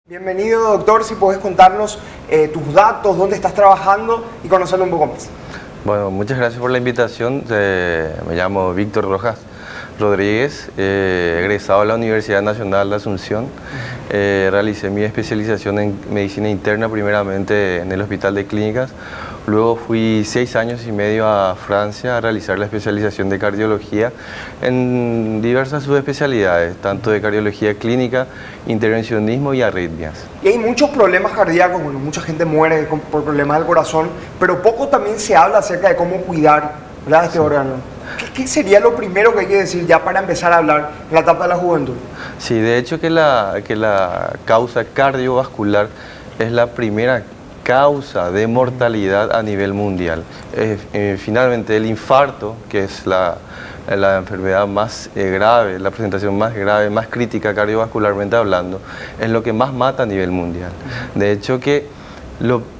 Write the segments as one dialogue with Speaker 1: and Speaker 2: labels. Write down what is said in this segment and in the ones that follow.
Speaker 1: Bienvenido, doctor. Si puedes contarnos tus datos, dónde estás trabajando y conocerlo un poco más.
Speaker 2: Bueno, muchas gracias por la invitación. Me llamo Víctor Rojas Rodríguez, egresado de la Universidad Nacional de Asunción. Realicé mi especialización en medicina interna, primeramente en el Hospital de Clínicas. Luego fui 6 años y medio a Francia a realizar la especialización de cardiología en diversas subespecialidades, tanto de cardiología clínica, intervencionismo y arritmias.
Speaker 1: Y hay muchos problemas cardíacos, bueno, mucha gente muere por problemas del corazón, pero poco también se habla acerca de cómo cuidar, ¿verdad?, este órgano. ¿Qué sería lo primero que hay que decir ya para empezar a hablar en la etapa de la juventud? Sí, de hecho que la causa cardiovascular es la primera causa de mortalidad a nivel mundial. Finalmente el infarto, que es la enfermedad más grave, la presentación más grave, más crítica cardiovascularmente hablando, es lo que más mata a nivel mundial. De hecho que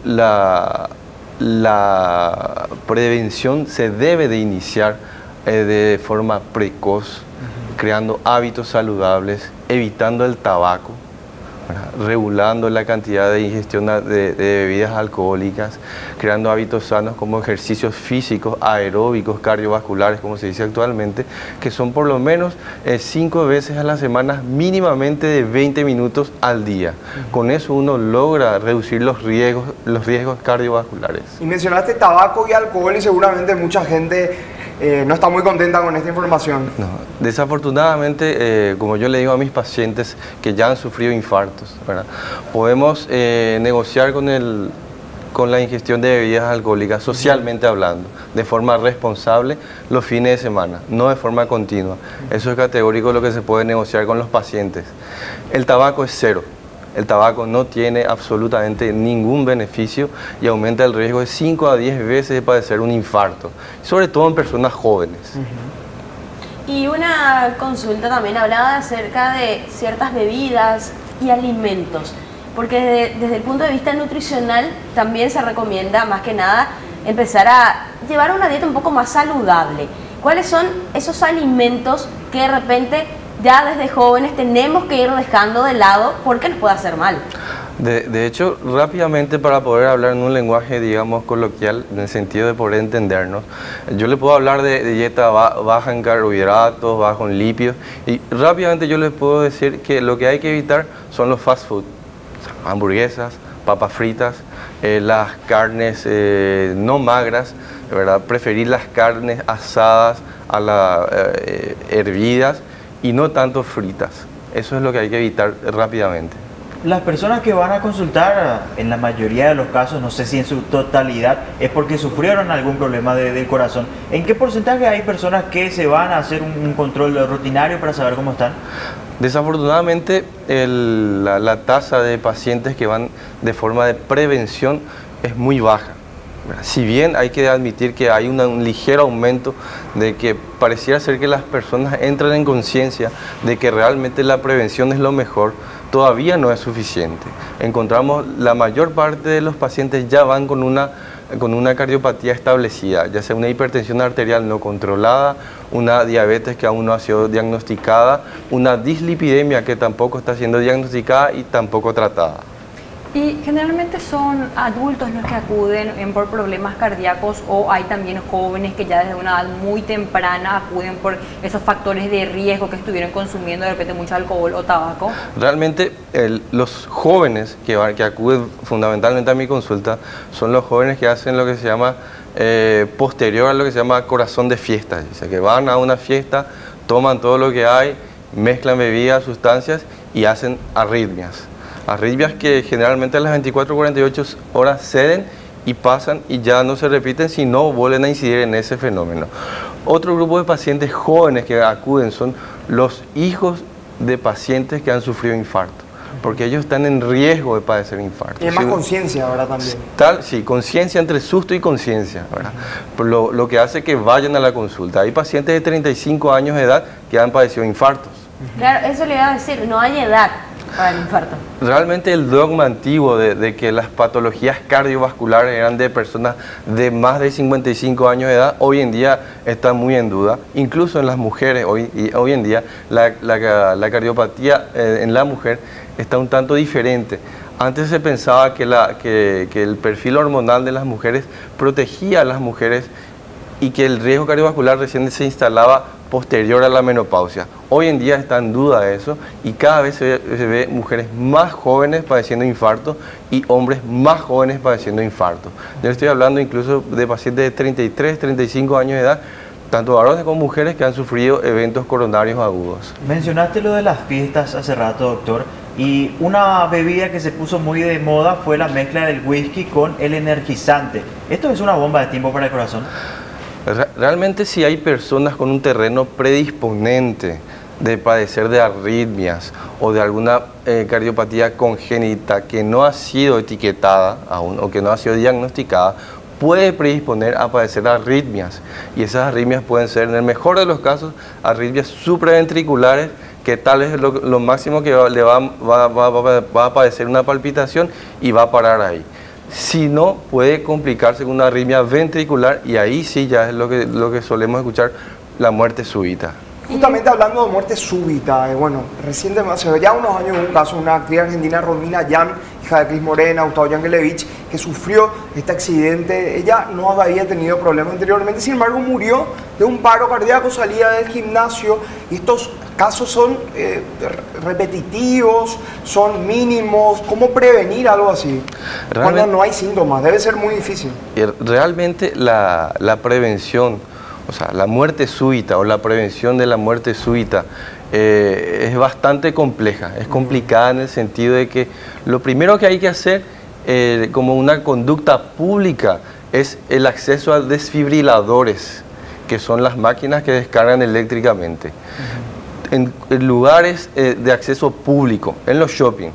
Speaker 1: la prevención se debe de iniciar de forma precoz, creando hábitos saludables, evitando el tabaco, regulando la cantidad de ingestión de bebidas alcohólicas, creando hábitos sanos como ejercicios físicos, aeróbicos, cardiovasculares, como se dice actualmente, que son por lo menos 5 veces a la semana, mínimamente de 20 minutos al día. Con eso uno logra reducir los riesgos cardiovasculares. Y mencionaste tabaco y alcohol y seguramente mucha gente no está muy contenta con esta información. No, desafortunadamente, como yo le digo a mis pacientes que ya han sufrido infartos, ¿verdad?, podemos negociar con la ingestión de bebidas alcohólicas, socialmente hablando, de forma responsable los fines de semana, no de forma continua. Eso es categórico lo que se puede negociar con los pacientes. El tabaco es cero. El tabaco no tiene absolutamente ningún beneficio y aumenta el riesgo de 5 a 10 veces de padecer un infarto, sobre todo en personas jóvenes.
Speaker 3: Y una consulta también hablaba acerca de ciertas bebidas y alimentos, porque desde el punto de vista nutricional también se recomienda más que nada empezar a llevar una dieta un poco más saludable. ¿Cuáles son esos alimentos que de repente ya desde jóvenes tenemos que ir dejando de lado porque nos puede hacer mal?
Speaker 2: De hecho, rápidamente, para poder hablar en un lenguaje, digamos, coloquial, en el sentido de poder entendernos, yo le puedo hablar de dieta baja en carbohidratos, baja en lípidos, y rápidamente yo les puedo decir que lo que hay que evitar son los fast food, hamburguesas, papas fritas, las carnes no magras, ¿verdad?, preferir las carnes asadas a las hervidas y no tanto fritas. Eso es lo que hay que evitar rápidamente.
Speaker 4: Las personas que van a consultar, en la mayoría de los casos, no sé si en su totalidad, es porque sufrieron algún problema del corazón. ¿En qué porcentaje hay personas que se van a hacer un control rutinario para saber cómo están? Desafortunadamente, la tasa de pacientes que van de forma de prevención es muy baja. Si bien hay que admitir que hay un ligero aumento de que pareciera ser que las personas entran en conciencia de que realmente la prevención es lo mejor, todavía no es suficiente. Encontramos la mayor parte de los pacientes ya van con una cardiopatía establecida, ya sea una hipertensión arterial no controlada, una diabetes que aún no ha sido diagnosticada, una dislipidemia que tampoco está siendo diagnosticada y tampoco tratada.
Speaker 5: Y generalmente son adultos los que acuden por problemas cardíacos, o hay también jóvenes que ya desde una edad muy temprana acuden por esos factores de riesgo que estuvieron consumiendo de repente mucho alcohol o tabaco. Realmente los jóvenes que acuden fundamentalmente a mi consulta son los jóvenes que hacen lo que se llama posterior a lo que se llama corazón de fiesta, o sea, que van a una fiesta, toman todo lo que hay, mezclan bebidas, sustancias y hacen arritmias. Arritmias que generalmente a las 24 o 48 horas ceden y pasan y ya no se repiten si no vuelven a incidir en ese fenómeno. Otro grupo de pacientes jóvenes que acuden son los hijos de pacientes que han sufrido infarto, porque ellos están en riesgo de padecer infarto. Y hay más conciencia ahora también. Sí, conciencia entre susto y conciencia, ¿verdad? Lo que hace que vayan a la consulta. Hay pacientes de 35 años de edad que han padecido infartos.
Speaker 3: Claro, eso le iba a decir, no hay edad para el infarto. Realmente el dogma antiguo de que las patologías cardiovasculares eran de personas de más de 55 años de edad, hoy en día está muy en duda. Incluso en las mujeres, hoy en día, la cardiopatía en la mujer
Speaker 1: está un tanto diferente. Antes se pensaba que el perfil hormonal de las mujeres protegía a las mujeres y que el riesgo cardiovascular recién se instalaba posterior a la menopausia. Hoy en día está en duda eso y cada vez se ve mujeres más jóvenes padeciendo infarto y hombres más jóvenes padeciendo infarto. Yo estoy hablando incluso de pacientes de 33, 35 años de edad, tanto varones como mujeres que han sufrido eventos coronarios agudos.
Speaker 4: Mencionaste lo de las fiestas hace rato, doctor, y una bebida que se puso muy de moda fue la mezcla del whisky con el energizante. ¿Esto es una bomba de tiempo para el corazón?
Speaker 1: Realmente si hay personas con un terreno predisponente de padecer de arritmias o de alguna cardiopatía congénita que no ha sido etiquetada aún o que no ha sido diagnosticada, puede predisponer a padecer arritmias, y esas arritmias pueden ser, en el mejor de los casos, arritmias supraventriculares, que tal vez lo máximo que le va a padecer una palpitación y va a parar ahí. Si no, puede complicarse con una arritmia ventricular y ahí sí ya es lo que solemos escuchar, la muerte súbita.
Speaker 6: Justamente hablando de muerte súbita, bueno, recientemente, hace ya unos años, hubo un caso de una actriz argentina, Romina Yan, hija de Cris Morena, Gustavo Yankelevich, que sufrió este accidente. Ella no había tenido problemas anteriormente, sin embargo murió de un paro cardíaco, salía del gimnasio, y estos casos son repetitivos, son mínimos. ¿Cómo prevenir algo así? Cuando no hay síntomas, debe ser muy difícil.
Speaker 1: Realmente la prevención, o sea, la muerte súbita o la prevención de la muerte súbita es bastante compleja, es complicada en el sentido de que lo primero que hay que hacer como una conducta pública es el acceso a desfibriladores, que son las máquinas que descargan eléctricamente. En lugares de acceso público, en los shopping,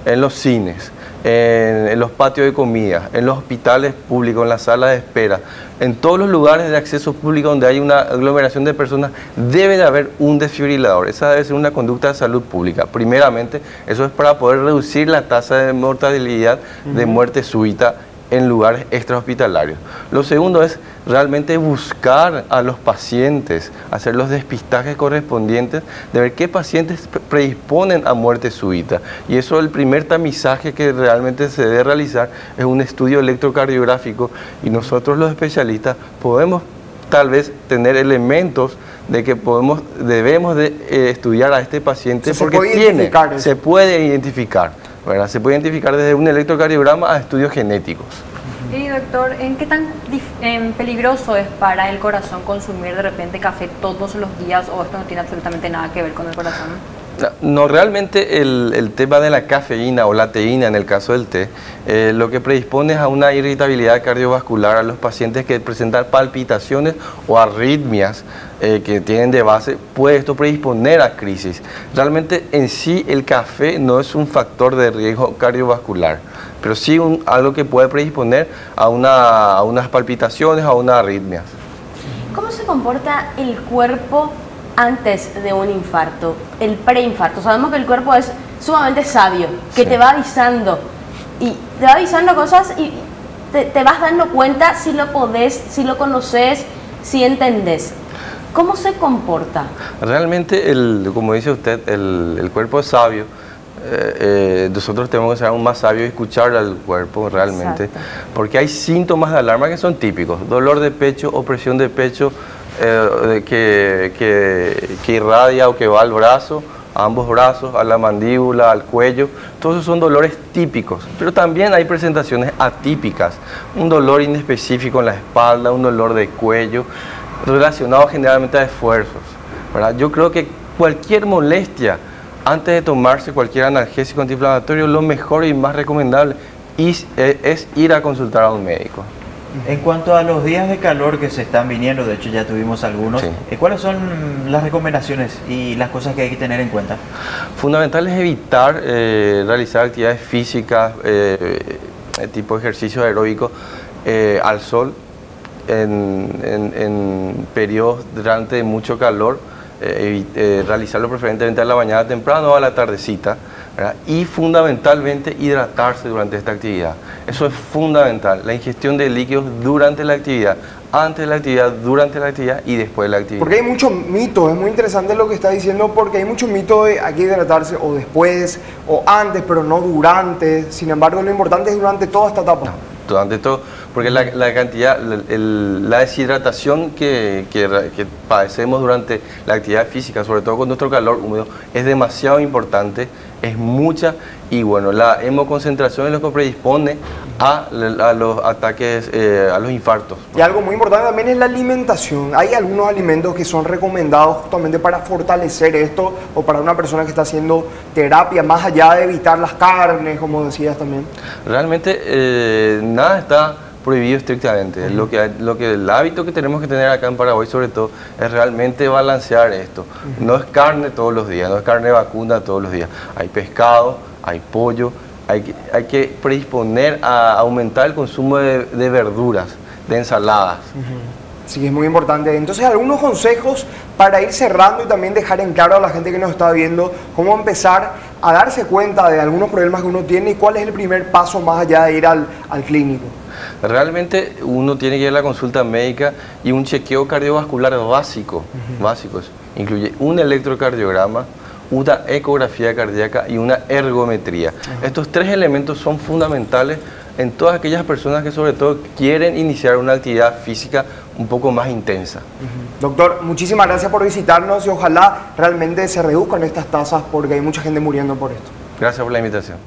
Speaker 1: en los cines, en los patios de comida, en los hospitales públicos, en las salas de espera, en todos los lugares de acceso público donde hay una aglomeración de personas, debe de haber un desfibrilador. Esa debe ser una conducta de salud pública. Primeramente, eso es para poder reducir la tasa de mortalidad de muerte súbita en lugares extrahospitalarios. Lo segundo es realmente buscar a los pacientes, hacer los despistajes correspondientes, de ver qué pacientes predisponen a muerte súbita. Y eso, el primer tamizaje que realmente se debe realizar es un estudio electrocardiográfico, y nosotros los especialistas podemos tal vez tener elementos de que debemos de estudiar a este paciente, porque se puede identificar, ¿verdad? Se puede identificar desde un electrocardiograma a estudios genéticos.
Speaker 5: Y doctor, ¿en qué tan peligroso es para el corazón consumir de repente café todos los días, o esto no tiene absolutamente nada que ver con el corazón?
Speaker 1: No, realmente el tema de la cafeína o la teína en el caso del té, lo que predispone es a una irritabilidad cardiovascular a los pacientes que presentan palpitaciones o arritmias que tienen de base, puede esto predisponer a crisis. Realmente en sí el café no es un factor de riesgo cardiovascular, pero sí algo que puede predisponer a unas palpitaciones, a unas arritmias.
Speaker 3: ¿Cómo se comporta el cuerpo antes de un infarto, el preinfarto? Sabemos que el cuerpo es sumamente sabio, que te va avisando, y te va avisando cosas y te vas dando cuenta si lo podés, si lo conoces, si entendés. ¿Cómo se comporta?
Speaker 1: Realmente, como dice usted, el cuerpo es sabio. Nosotros tenemos que ser aún más sabios y escuchar al cuerpo realmente. Exacto. Porque hay síntomas de alarma que son típicos: dolor de pecho, opresión de pecho, que irradia o que va al brazo, a ambos brazos, a la mandíbula, al cuello. Todos esos son dolores típicos, pero también hay presentaciones atípicas: un dolor inespecífico en la espalda, un dolor de cuello, relacionado generalmente a esfuerzos, ¿verdad? Yo creo que cualquier molestia, antes de tomarse cualquier analgésico antiinflamatorio, lo mejor y más recomendable es ir a consultar a un médico.
Speaker 4: En cuanto a los días de calor que se están viniendo, de hecho ya tuvimos algunos, sí. ¿Cuáles son las recomendaciones y las cosas que hay que tener en cuenta? Fundamental es evitar realizar actividades físicas, tipo ejercicio aeróbico al sol en periodos durante de mucho calor. Realizarlo preferentemente a la mañana temprano o a la tardecita, ¿verdad? Y fundamentalmente hidratarse durante esta actividad. Eso es fundamental, la ingestión de líquidos durante la actividad,
Speaker 2: antes de la actividad, durante la actividad y después de la actividad.
Speaker 6: Porque hay muchos mitos, es muy interesante lo que está diciendo, porque hay muchos mitos de hay que hidratarse o después o antes, pero no durante. Sin embargo, lo importante es durante toda esta etapa.
Speaker 2: No, durante todo, porque la cantidad, la deshidratación que padecemos durante la actividad física, sobre todo con nuestro calor húmedo, es demasiado importante, es mucha, y bueno, la hemoconcentración es lo que predispone a los ataques, a los infartos.
Speaker 6: Y algo muy importante también es la alimentación. Hay algunos alimentos que son recomendados justamente para fortalecer esto, o para una persona que está haciendo terapia, más allá de evitar las carnes, como decías también.
Speaker 2: Realmente nada está prohibido estrictamente. Lo que el hábito que tenemos que tener acá en Paraguay, sobre todo, es realmente balancear esto. No es carne todos los días, no es carne vacuna todos los días. Hay pescado, hay pollo, hay que predisponer a aumentar el consumo de verduras, de ensaladas.
Speaker 6: Sí, es muy importante. Entonces, algunos consejos para ir cerrando y también dejar en claro a la gente que nos está viendo cómo empezar a darse cuenta de algunos problemas que uno tiene y cuál es el primer paso más allá de ir al clínico.
Speaker 2: Realmente uno tiene que ir a la consulta médica y un chequeo cardiovascular básico, incluye un electrocardiograma, una ecografía cardíaca y una ergometría. Estos tres elementos son fundamentales en todas aquellas personas que sobre todo quieren iniciar una actividad física un poco más intensa.
Speaker 6: Doctor, muchísimas gracias por visitarnos y ojalá realmente se reduzcan estas tasas porque hay mucha gente muriendo por esto.
Speaker 2: Gracias por la invitación.